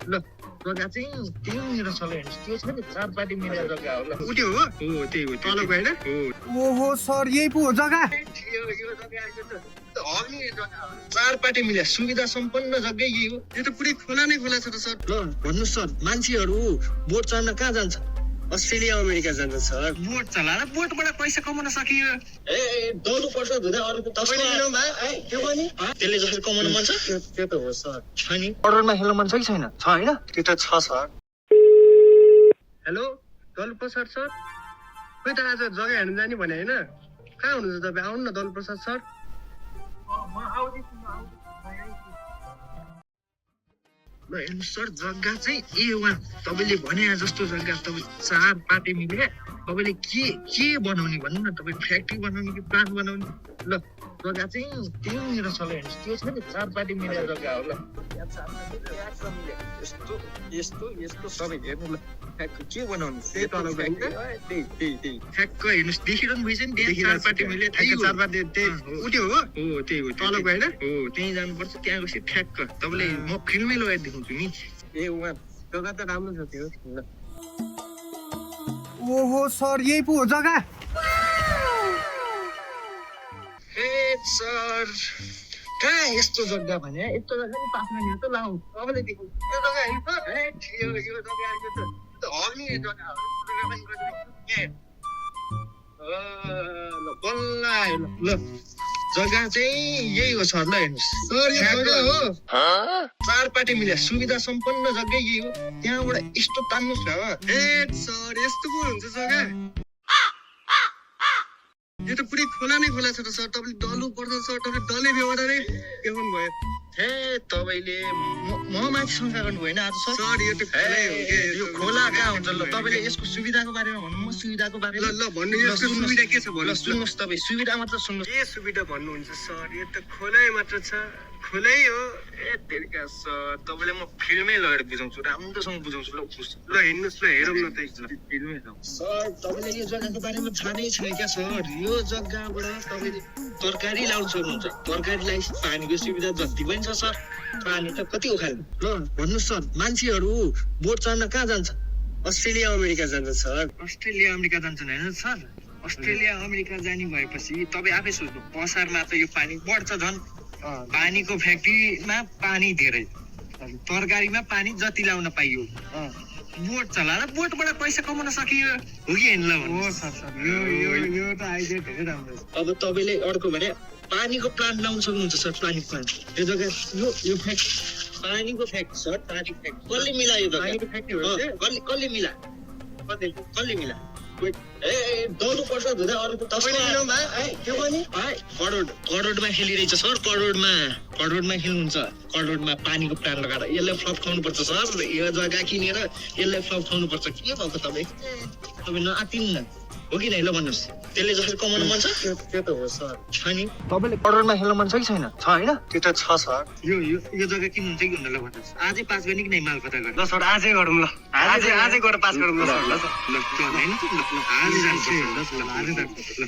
ल जग्गा चाहिँ त्यहीँनिर छ ल हेर्नुहोस् त्यो छ नि चार पार्टी मिलेर जग्गा हो ल उठ्यो हो हो त्यही हो तलको होइन हो ओहो सर यही पो हो जग्गा। यो जग्गा आएको त हग्ने जग्गा हो चार पार्टी मिले सुविधा सम्पन्न जग्गा यही हो यो त पुरै खोला नै खोला छ त सर ल भन्नुहोस् सर मान्छेहरू बोट चढ्न कहाँ जान्छ अस्ट्रेलिया अमेरिका जान्छ सर बोट चलाएर बोटबाट पैसा कमाउन सकियो। ए दौडु पर्छ धुँदा अरूको तपाईँले लिनु भए के पनि त्यसले जसरी कमाउनु मन छ त्यो त हो सर छ नि अर्डरमा खेल्न मन छ कि छैन छ होइन त्यो त छ सर हेलो दलप्रसाद सर खोइ त आज जग्गा हेर्नु जाने भने होइन कहाँ हुनुहुन्छ तपाईँ आउनु न दलप्रसाद सर ल हेर्नुहोस् सर जग्गा चाहिँ ए वहाँ तपाईँले भने जस्तो जग्गा तपाईँ चार पार्टी मिले तपाईँले के बनाउने भन्नु न तपाईँ फ्याक्ट्री बनाउने कि प्लान्ट बनाउने ल जग्गा चाहिँ त्यहीँनिर छ ल हेर्नुहोस् त्यो छ नि चार पार्टी मिलेर जग्गा हो ल यस्तो यस्तो यस्तो सबै हेर्नु ल ठ्याक्क के बनाउनु त्यही तलको होइन त्यही ठ्याक्क हेर्नुहोस् देखिरहनु भएछ नि त्यहाँ चार पार्टी मिले ठ्याक्क चार पार्टी त्यही उठ्यो हो हो त्यही हो तलको होइन हो त्यहीँ जानुपर्छ त्यहाँ गएपछि ठ्याक्क तपाईँले म फिल्मै लगाएर देखाउँछु नि ए उहाँ जग्गा त राम्रो छ त्यो ल ओहो सर यही पो हो जग्गा। हे सर कहाँ यस्तो जग्गा भने यस्तो जग्गा नि पास्न नि त लाऊ तपाईँले देख्नु यो जग्गा होइन सर यो जग्गा आएको त हग्ने जग्गा हो जग्गा पनि गरिदिनु ल बल्ल आयो ल जग्गा चाहिँ यही हो सर ल हेर्नुहोस् सर यो जग्गा हो चार पार्टी मिले सुविधा सम्पन्न जग्गा यही हो त्यहाँबाट यस्तो तान्नुहोस् न ए सर यस्तो पो हुन्छ जग्गा यो त पुरै खोला नै खोला छ त सर तपाईँले डल्नु पर्छ सर तपाईँ डल्ने बेहोरा नै देखाउनु भयो हे तपाईँले म माथि शङ्का गर्नु भएन आज सर सर यो त खोलै हो के यो खोला कहाँ हुन्छ ल तपाईँले यसको सुविधाको बारेमा भन्नु म सुविधाको ल बारेमा ल भन्नु यसको सुविधा के छ ल भन्नु सुन्नुहोस् तपाईँ सुविधा मात्र सुन्नुहोस् के सुविधा भन्नुहुन्छ सर यो त खोलै मात्र छ खोलै हो ए तेरिका सर तपाईँले म फिल्मै लगेर बुझाउँछु राम्रोसँग बुझाउँछु ल ल हिँड्नुहोस् ल हेरौँ न त फिल्मै सर तपाईँले यो जग्गाको बारेमा थाहा नै छैन क्या सर यो जग्गाबाट तपाईँले तरकारी लाउनु सक्नुहुन्छ तरकारीलाई पानीको सुविधा जति पनि छ सर पानी त कति उखाल्नु ल भन्नुहोस् सर मान्छेहरू बोट चढ्न कहाँ जान्छ अस्ट्रेलिया अमेरिका जान्छ सर अस्ट्रेलिया अमेरिका जान्छन् होइन सर अस्ट्रेलिया अमेरिका जाने भएपछि तपाईँ आफै सोच्नु बसारमा त यो पानी बढ्छ झन् पानीको फ्याक्ट्रीमा पानी धेरै तरकारीमा पानी जति लाउन पाइयो बोट चलाएर बोटबाट पैसा कमाउन सकियो हो कि होइन ल यो त आइडिया धेरै राम्रो छ अब तपाईँले अर्को भने पानीको प्लान्ट लाउन सक्नुहुन्छ सर पानीको प्लान्ट यो जग्गा यो फ्याक्ट्री पानीको फ्याक्ट्री सर पानीको फ्याक्ट्री कसले मिलायो पानीको फ्याक्ट्री हो कसले मिला कसले मिला ए दौडु पर्छ धुँदा अरूको तपाईँले लिनु भए के पनि करोडमा खेलिरहेछ सर करोडमा खेल्नुहुन्छ करोडमा पानीको प्लान लगाएर यसलाई फ्लप खुवाउनुपर्छ सर यो जग्गा किनेर यसलाई फ्लप खुवाउनुपर्छ के भएको तपाईँ नआतिनु न हो कि नै ल भन्नुहोस् त्यसले जसरी कमाउनु मन छ त्यो त हो सर छ नि तपाईँले करोडमा खेल्न मन छ कि छैन छ होइन त्यो त छ सर यो जग्गा किन्नुहुन्छ कि हुन्न ल भन्नुहोस् आजै पास गर्ने कि नै माल पत्ता गर्ने ल सर आजै गरौँ ल आजै गएर पास गरौँ ल सर ल ल होइन आजै जानुपर्छ ल आजै जानुपर्छ ल